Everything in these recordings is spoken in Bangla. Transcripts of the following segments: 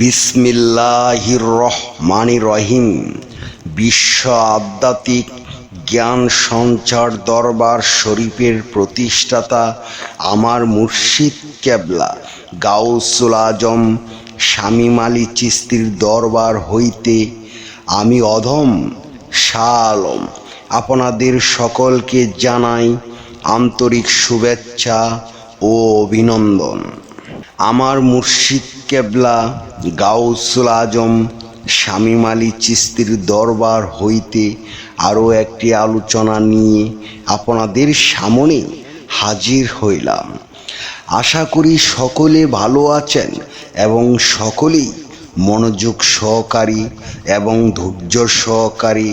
বিসমিল্লাহির রহমানির রহিম। বিশ্ব আধ্যাত্মিক জ্ঞান সঞ্চার দরবার শরীফের প্রতিষ্ঠাতা আমার মুর্শিদ কেবলা গাউসুল আজম শামীম আলী চিশতির দরবার হইতে আমি অধম শাহ আলম আপনাদের সকলকে জানাই আন্তরিক শুভেচ্ছা ও অভিনন্দন। আমার মুর্শিদ কেবলা গাউসুল আজম শামীম আলী চিশতির দরবার হইতে আরও একটি আলোচনা নিয়ে আপনাদের সামনে হাজির হইলাম। আশা করি সকলে ভালো আছেন এবং সকলেই মনোযোগ সহকারী এবং ধৈর্য সহকারী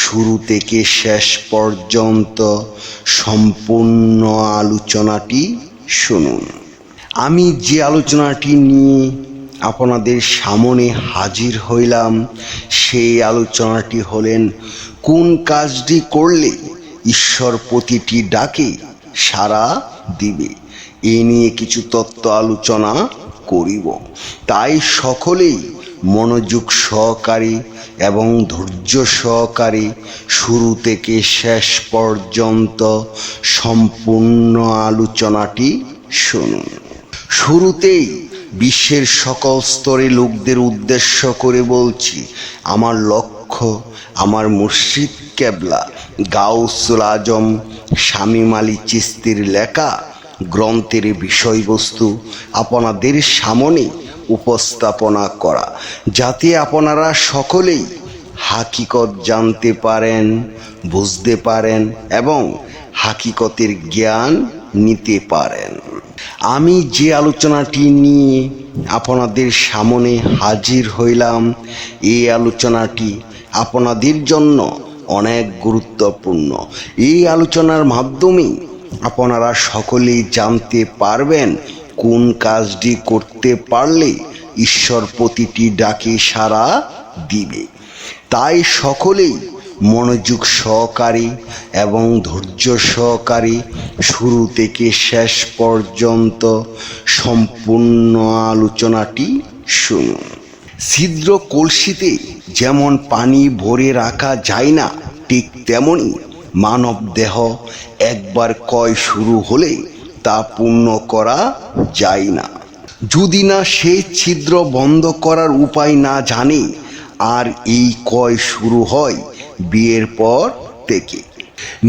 শুরু থেকে শেষ পর্যন্ত সম্পূর্ণ আলোচনাটি শুনুন। আমি যে আলোচনাটি নিয়ে আপনাদের সামনে হাজির হইলাম সেই আলোচনাটি হলেন কোন কাজটি করলে ঈশ্বর প্রতিটি ডাকে সাড়া দিবে। এই নিয়ে কিছু তত্ত্ব আলোচনা করিব, তাই সকলেই মনোযোগ সহকারী এবং ধৈর্য সহকারী শুরু থেকে শেষ পর্যন্ত সম্পূর্ণ আলোচনাটি শুনুন। শুরুতেই বিশ্বের সকল স্তরে লোকদের উদ্দেশ্য করে বলছি, আমার লক্ষ্য আমার মুর্শিদ কেবলা গাউসুল আজম শামীম আলী চিশতির লেখা গ্রন্থের বিষয়বস্তু আপনাদের সামনে উপস্থাপনা করা, যাতে আপনারা সকলেই হাকিকত জানতে পারেন, বুঝতে পারেন এবং হাকিকতের জ্ঞান নিতে পারেন। আমি যে আলোচনাটি নিয়ে আপনাদের সামনে হাজির হইলাম, এই আলোচনাটি আপনাদের জন্য অনেক গুরুত্বপূর্ণ। এই আলোচনার মাধ্যমে আপনারা সকলেই জানতে পারবেন কোন কাজটি করতে পারলে ঈশ্বর প্রতিটি ডাকে সাড়া দিবে। তাই সকলেই মনোযোগ সহকারী এবং ধৈর্য সহকারী শুরু থেকে শেষ পর্যন্ত সম্পূর্ণ আলোচনাটি শুনুন। ছিদ্র কলসিতে যেমন পানি ভরে রাখা যায় না, ঠিক তেমনি মানব দেহ একবার ক্ষয় শুরু হলে তা পূর্ণ করা যায় না, যদি না সেই ছিদ্র বন্ধ করার উপায় না জানে। আর এই ক্ষয় শুরু হয় বিয়ের পর থেকে।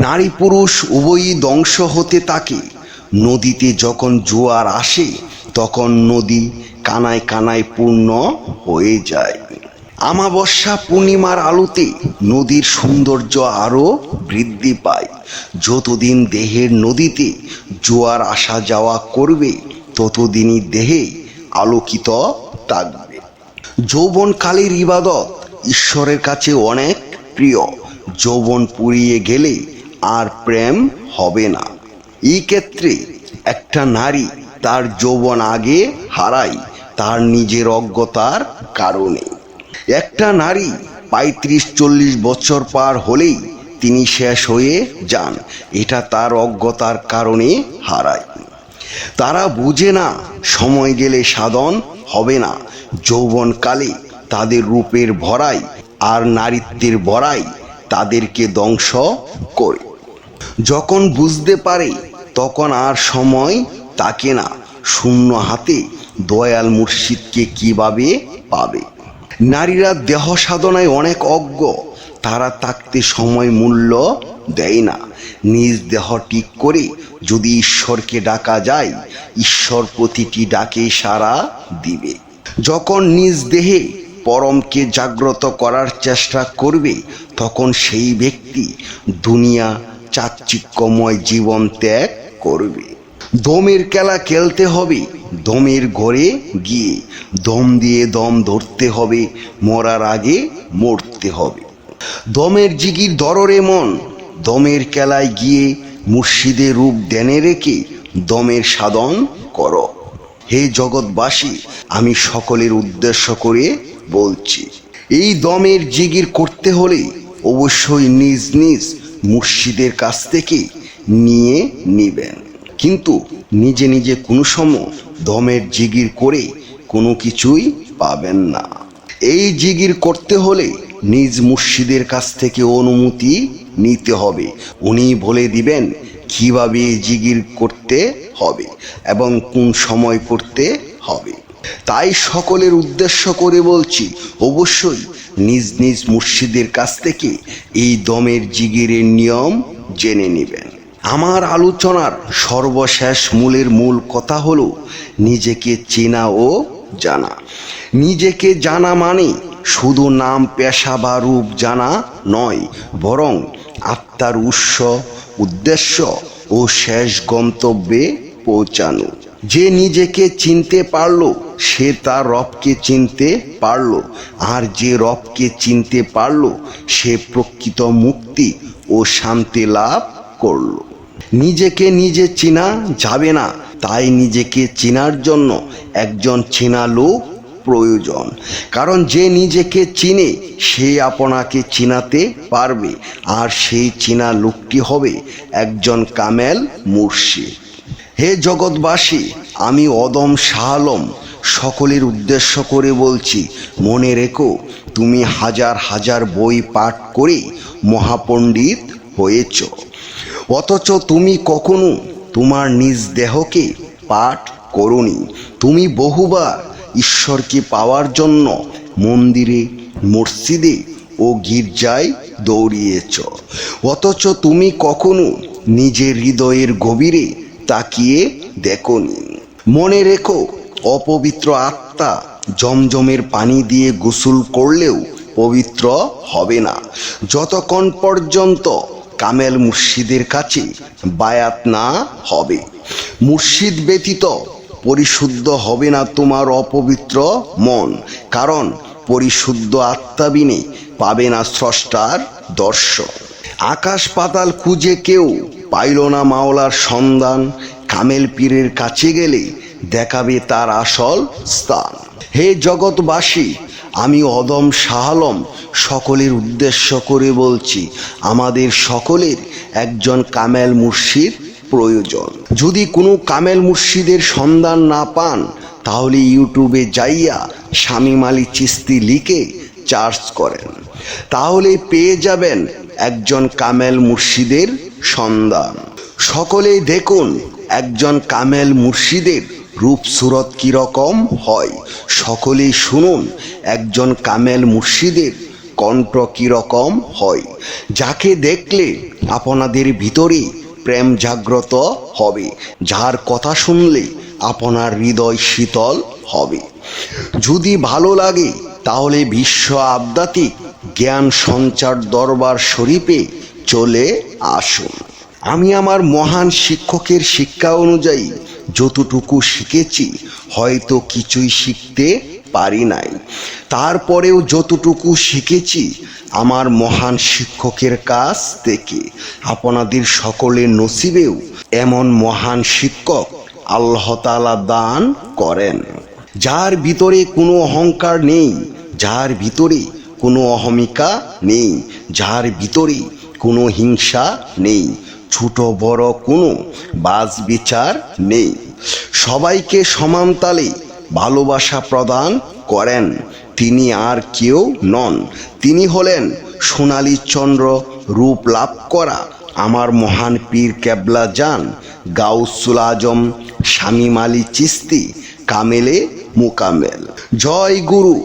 নারী পুরুষ উভয়ই ধ্বংস হতে থাকে। নদীতে যখন জোয়ার আসে তখন নদী কানায় কানায় পূর্ণ হয়ে যায়। আমাবস্যা পূর্ণিমার আলোতে নদীর সৌন্দর্য আরও বৃদ্ধি পায়। যতদিন দেহের নদীতে জোয়ার আসা যাওয়া করবে ততদিনই দেহে আলোকিত থাকবে। যৌবনকালের ইবাদত ঈশ্বরের কাছে অনেক প্রিয়। যৌবন পুড়িয়ে গেলে আর প্রেম হবে না। এই ক্ষেত্রে একটা নারী তার যৌবন আগে হারায় তার নিজের অজ্ঞতার কারণে। একটা নারী 35-40 বছর পার হলেই তিনি শেষ হয়ে যান, এটা তার অজ্ঞতার কারণে হারায়। তারা বুঝে না সময় গেলে সাধন হবে না। যৌবনকালে তাদের রূপের ভরাই আর নারীত্বের ভরাই তাদেরকে ধ্বংস করে। যখন বুঝতে পারে তখন আর সময় থাকে না। শূন্য হাতে দয়াল মুর্শিদকে কিভাবে পাবে? নারীরা দেহ সাধনায় অনেক অজ্ঞ। তারা থাকতে সময় মূল্য দেয় না। নিজ দেহ ঠিক করে যদি ঈশ্বরকে ডাকা যায়, ঈশ্বর প্রতিটি ডাকে সাড়া দিবে। যখন নিজ দেহে পরমকে জাগ্রত করার চেষ্টা করবে তখন সেই ব্যক্তি দুনিয়া চাকচিক্যময় জীবন ত্যাগ করবে। দমের খেলা খেলতে হবে। দমের ঘরে গিয়ে দম দিয়ে দম ধরতে হবে। মরার আগে মরতে হবে। দমের জিগির দররে মন। দমের খেলায় গিয়ে মুর্শিদের রূপ ধ্যানে রেখে দমের সাধন করো। হে জগৎবাসী, আমি সকলের উদ্দেশ্য করে বলছি, এই দমের জিগির করতে হলে অবশ্যই নিজ নিজ মুর্শিদের কাছ থেকে নিয়ে নিবেন। কিন্তু নিজে নিজে কোনো সময় দমের জিগির করে কোনো কিছুই পাবেন না। এই জিকির করতে হলে নিজ মুর্শিদের কাছ থেকে অনুমতি নিতে হবে। উনি বলে দিবেন কিভাবে জিকির করতে হবে এবং কোন সময় করতে হবে। তাই সকলের উদ্দেশ্য করে বলছি, অবশ্যই নিজ নিজ মুর্শিদের কাছ থেকে এই দমের জিকিরের নিয়ম জেনে নেবেন। আমার আলোচনার সর্বশেষ মূল কথা হলো নিজেকে চেনা ও জানা। নিজেকে জানা মানে শুধু নাম, পেশা বা রূপ জানা নয়, বরং আত্মার উৎস, উদ্দেশ্য ও শেষ গন্তব্যে পৌঁছানো। যে নিজেকে চিনতে পারলো সে তার রবকে চিনতে পারলো, আর যে রবকে চিনতে পারলো সে প্রকৃত মুক্তি ও শান্তি লাভ করলো। নিজেকে নিজে চেনা যাবে না, তাই নিজেকে চেনার জন্য একজন চেনা লোক প্রয়োজন। কারণ যে নিজেকে চিনে সে আপনাকে চিনাতে পারবে, আর সেই চেনা লোকটি হবে একজন কামেল মুর্শিদ। হে জগৎবাসী, আমি অদম শাহ আলম সকলের উদ্দেশ্য করে বলছি, মনে রেখো তুমি হাজার হাজার বই পাঠ করে মহাপণ্ডিত হয়েছ, অথচ তুমি কখনো তোমার নিজ দেহকে পাঠ করোনি। তুমি বহুবার ঈশ্বরকে পাওয়ার জন্য মন্দিরে, মসজিদে ও গির্জায় দৌড়িয়েছ, অথচ তুমি কখনো নিজের হৃদয়ের গভীরে তাকিয়ে দেখোনি। মনে রেখো, অপবিত্র আত্মা জমজমের পানি দিয়ে গোসল করলেও পবিত্র হবে না, যতক্ষণ পর্যন্ত কামেল মুর্শিদের কাছে বায়াত না হবে। মুর্শিদ ব্যতীত পরিশুদ্ধ হবে না তোমার অপবিত্র মন, কারণ পরিশুদ্ধ আত্মা বিনে পাবে না স্রষ্টার দর্শন। আকাশ পাতাল খুঁজে কেউ পাইল না মাওলার সন্ধান, কামেল পীরের কাছে গেলে দেখাবে তার আসল স্থান। হে জগৎবাসী, আমি অদম শাহ আলম সকলের উদ্দেশ্য করে বলছি, আমাদের সকলের একজন কামেল মুর্শিদ প্রয়োজন। যদি কোনো কামেল মুর্শিদের সন্ধান না পান, তাহলে ইউটিউবে যাইয়া শামীম আলী চিশতি লিখে সার্চ করেন, তাহলে পেয়ে যাবেন একজন কামেল মুর্শিদের সন্ধান। সকলেই দেখুন একজন কামেল মুর্শিদের রূপ সুরত কীরকম হয়। সকলেই শুনুন একজন কামেল মুর্শিদের কণ্ঠ কীরকম হয়, যাকে দেখলে আপনাদের ভিতরে প্রেম জাগ্রত হবে, যার কথা শুনলে আপনার হৃদয় শীতল হবে। যদি ভালো লাগে তাহলে বিশ্ব আধ্যাত্মিক জ্ঞান সঞ্চার দরবার শরীফে চলে আসুন। আমি আমার মহান শিক্ষকের শিক্ষা অনুযায়ী যতটুকু শিখেছি, হয়তো কিছুই শিখতে পারি নাই, তারপরেও যতটুকু শিখেছি আমার মহান শিক্ষকের কাছ থেকে। আপনাদের সকলের নসিবেও এমন মহান শিক্ষক আল্লাহ তাআলা দান করেন, যার ভিতরে কোনো অহংকার নেই, যার ভিতরে কোনো অহমিকা নেই, যার ভিতরে কোনো হিংসা নেই, ছোট বড় কোনো বাজ বিচার নেই, সবাইকে সমান তালে ভালোবাসা প্রদান করেন। তিনি আর কেউ নন, তিনি হলেন সোনালী চন্দ্র রূপ লাভ করা আমার মহান পীর কেবলা জান গাউসুল আজম শামীম আলী চিশতি কামেলে মুকামেল। জয় গুরু,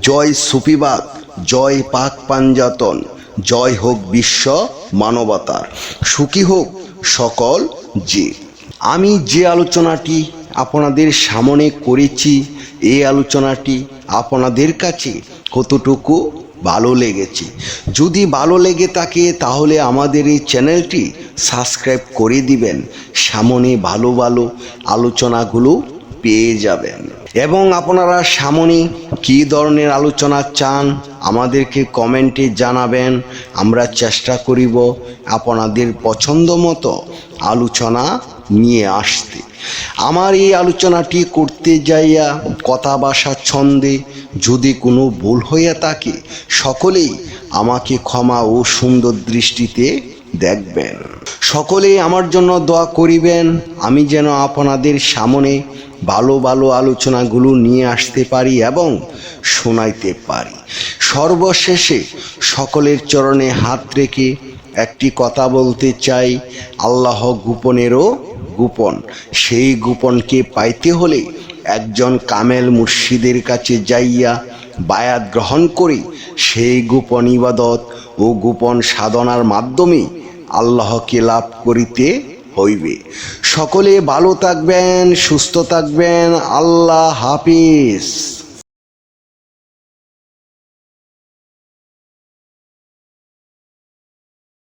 জয় সুফিবাদ, জয় পাক পাঞ্জাতন, জয় হোক বিশ্ব মানবতার, সুখী হোক সকল জীব। আমি যে আলোচনাটি আপনাদের সামনে করেছি, এই আলোচনাটি আপনাদের কাছে কতটুকু ভালো লেগেছে? যদি ভালো লেগে থাকে তাহলে আমাদের এই চ্যানেলটি সাবস্ক্রাইব করে দিবেন, সামনে ভালো ভালো আলোচনাগুলো পেয়ে যাবেন। এবং আপনারা সামনে কী ধরনের আলোচনা চান আমাদেরকে কমেন্টে জানাবেন, আমরা চেষ্টা করিব আপনাদের পছন্দ মতো আলোচনা নিয়ে আসতে। আমার এই আলোচনাটি করতে যাইয়া কথা ভাষা ছন্দে যদি কোনো ভুল হইয়া থাকে, সকলেই আমাকে ক্ষমা ও সুন্দর দৃষ্টিতে দেখবেন। সকলেই আমার জন্য দোয়া করিবেন, আমি যেন আপনাদের সামনে ভালো ভালো আলোচনাগুলো নিয়ে আসতে পারি এবং শোনাইতে পারি। সর্বশেষে সকলের চরণে হাত রেখে একটি কথা বলতে চাই, আল্লাহ গোপনেরও গোপন। সেই গোপনকে পাইতে হলে একজন কামেল মুর্শিদের কাছে যাইয়া বায়াত গ্রহণ করে সেই গোপন ইবাদত ও গোপন সাধনার মাধ্যমে আল্লাহকে লাভ করিতে হইবে। সকলে ভালো থাকবেন, সুস্থ থাকবেন। আল্লাহ হাফিজ।